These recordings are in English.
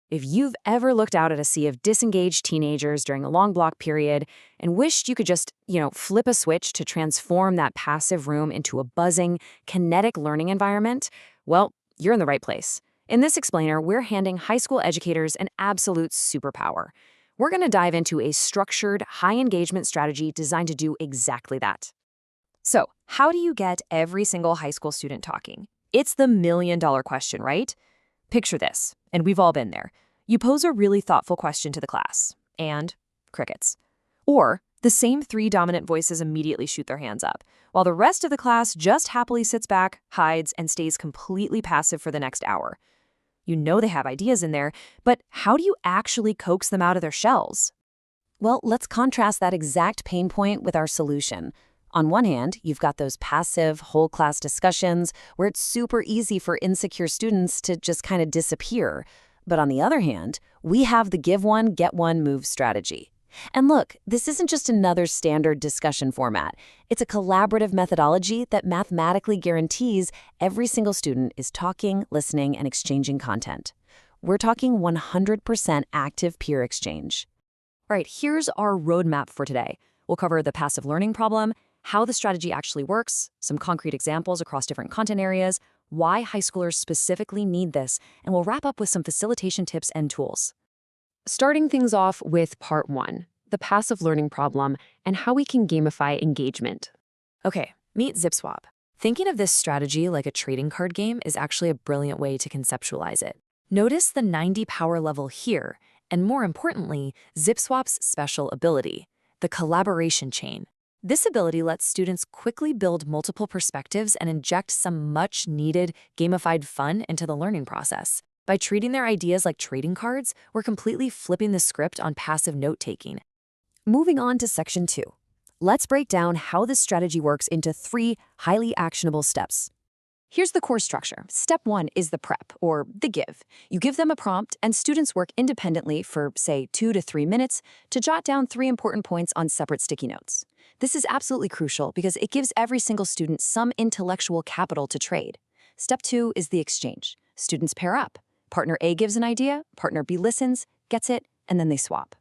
If you've ever looked out at a sea of disengaged teenagers during a long block period and wished you could just, flip a switch to transform that passive room into a buzzing, kinetic learning environment, well, you're in the right place. In this explainer, we're handing high school educators an absolute superpower. We're going to dive into a structured, high-engagement strategy designed to do exactly that. So, how do you get every single high school student talking? It's the million-dollar question, right? Picture this, and we've all been there. You pose a really thoughtful question to the class, and crickets. Or the same three dominant voices immediately shoot their hands up, while the rest of the class just happily sits back, hides, and stays completely passive for the next hour. You know they have ideas in there, but how do you actually coax them out of their shells? Well, let's contrast that exact pain point with our solution. On one hand, you've got those passive, whole-class discussions where it's super easy for insecure students to just kind of disappear. But on the other hand, we have the give one, get one move strategy. And look, this isn't just another standard discussion format. It's a collaborative methodology that mathematically guarantees every single student is talking, listening, and exchanging content. We're talking 100% active peer exchange. All right, here's our roadmap for today. We'll cover the passive learning problem, how the strategy actually works, some concrete examples across different content areas, why high schoolers specifically need this, and we'll wrap up with some facilitation tips and tools. Starting things off with part 1, the passive learning problem and how we can gamify engagement. Okay, meet ZipSwap. Thinking of this strategy like a trading card game is actually a brilliant way to conceptualize it. Notice the 90 power level here, and more importantly, ZipSwap's special ability, the collaboration chain. This ability lets students quickly build multiple perspectives and inject some much-needed gamified fun into the learning process. By treating their ideas like trading cards, we're completely flipping the script on passive note-taking. Moving on to section 2. Let's break down how this strategy works into 3 highly actionable steps. Here's the core structure. Step 1 is the prep, or the give. You give them a prompt, and students work independently for, say, 2 to 3 minutes to jot down 3 important points on separate sticky notes. This is absolutely crucial because it gives every single student some intellectual capital to trade. Step 2 is the exchange. Students pair up. Partner A gives an idea, partner B listens, gets it, and then they swap.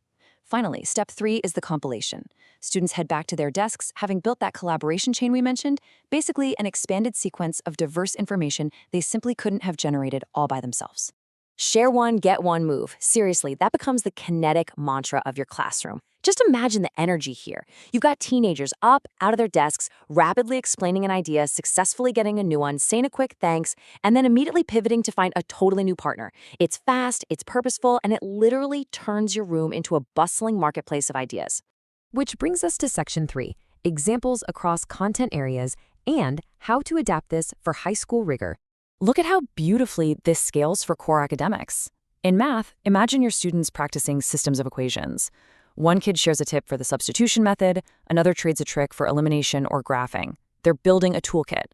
Finally, step 3 is the compilation. Students head back to their desks, having built that collaboration chain we mentioned, basically an expanded sequence of diverse information they simply couldn't have generated all by themselves. Share one, get one move. Seriously, that becomes the kinetic mantra of your classroom. Just imagine the energy here. You've got teenagers up, out of their desks, rapidly explaining an idea, successfully getting a new one, saying a quick thanks, and then immediately pivoting to find a totally new partner. It's fast, it's purposeful, and it literally turns your room into a bustling marketplace of ideas. Which brings us to section 3, examples across content areas and how to adapt this for high school rigor. Look at how beautifully this scales for core academics. In math, imagine your students practicing systems of equations. One kid shares a tip for the substitution method, another trades a trick for elimination or graphing. They're building a toolkit.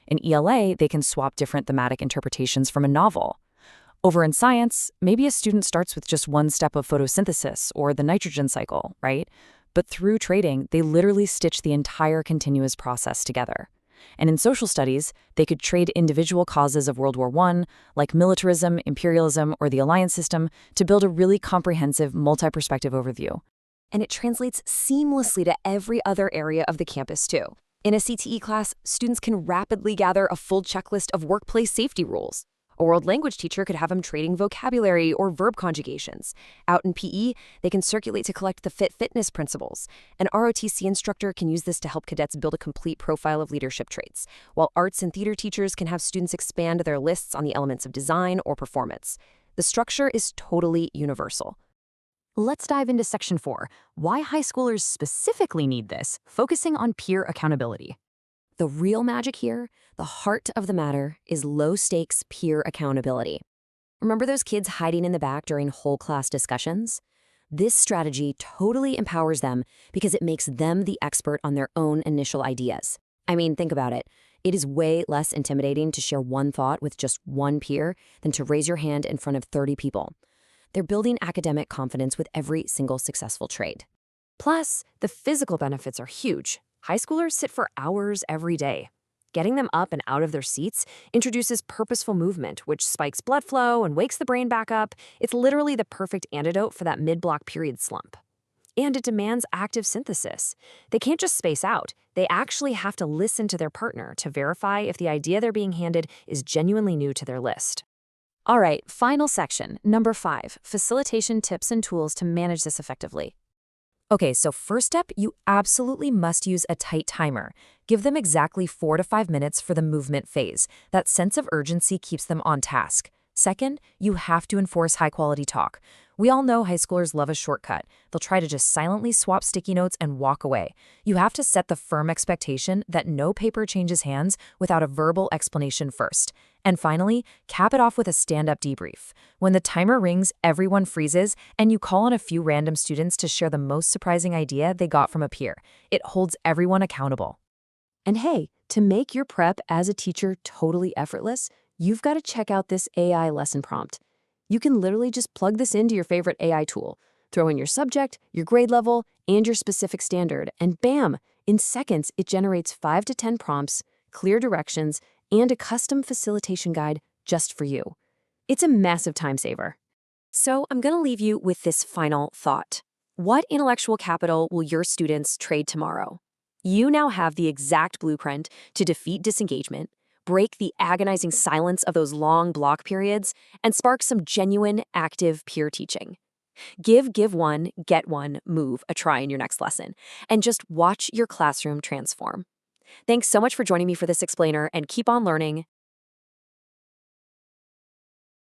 In ELA, they can swap different thematic interpretations from a novel. Over in science, maybe a student starts with just one step of photosynthesis or the nitrogen cycle, right? But through trading, they literally stitch the entire continuous process together. And in social studies, they could trade individual causes of World War I, like militarism, imperialism, or the alliance system, to build a really comprehensive, multi-perspective overview. And it translates seamlessly to every other area of the campus, too. In a CTE class, students can rapidly gather a full checklist of workplace safety rules. A world language teacher could have them trading vocabulary or verb conjugations. Out in PE, they can circulate to collect the fitness principles. An ROTC instructor can use this to help cadets build a complete profile of leadership traits, while arts and theater teachers can have students expand their lists on the elements of design or performance. The structure is totally universal. Let's dive into section 4, why high schoolers specifically need this, focusing on peer accountability. The real magic here, the heart of the matter, is low-stakes peer accountability. Remember those kids hiding in the back during whole class discussions? This strategy totally empowers them because it makes them the expert on their own initial ideas. I mean, think about it. It is way less intimidating to share one thought with just one peer than to raise your hand in front of 30 people. They're building academic confidence with every single successful trade. Plus, the physical benefits are huge. High schoolers sit for hours every day. Getting them up and out of their seats introduces purposeful movement, which spikes blood flow and wakes the brain back up. It's literally the perfect antidote for that mid-block period slump. And it demands active synthesis. They can't just space out. They actually have to listen to their partner to verify if the idea they're being handed is genuinely new to their list. All right, final section, number 5, facilitation tips and tools to manage this effectively. Okay, so first step, you absolutely must use a tight timer. Give them exactly 4 to 5 minutes for the movement phase. That sense of urgency keeps them on task. Second, you have to enforce high-quality talk. We all know high schoolers love a shortcut. They'll try to just silently swap sticky notes and walk away. You have to set the firm expectation that no paper changes hands without a verbal explanation first. And finally, cap it off with a stand-up debrief. When the timer rings, everyone freezes, and you call on a few random students to share the most surprising idea they got from a peer. It holds everyone accountable. And hey, to make your prep as a teacher totally effortless, you've got to check out this AI lesson prompt. You can literally just plug this into your favorite AI tool, throw in your subject, your grade level, and your specific standard, and bam! In seconds, it generates 5 to 10 prompts, clear directions, and a custom facilitation guide just for you. It's a massive time saver. So I'm going to leave you with this final thought. What intellectual capital will your students trade tomorrow? You now have the exact blueprint to defeat disengagement, break the agonizing silence of those long block periods, and spark some genuine, active peer teaching. Give one, get one, move a try in your next lesson, and just watch your classroom transform. Thanks so much for joining me for this explainer, and keep on learning,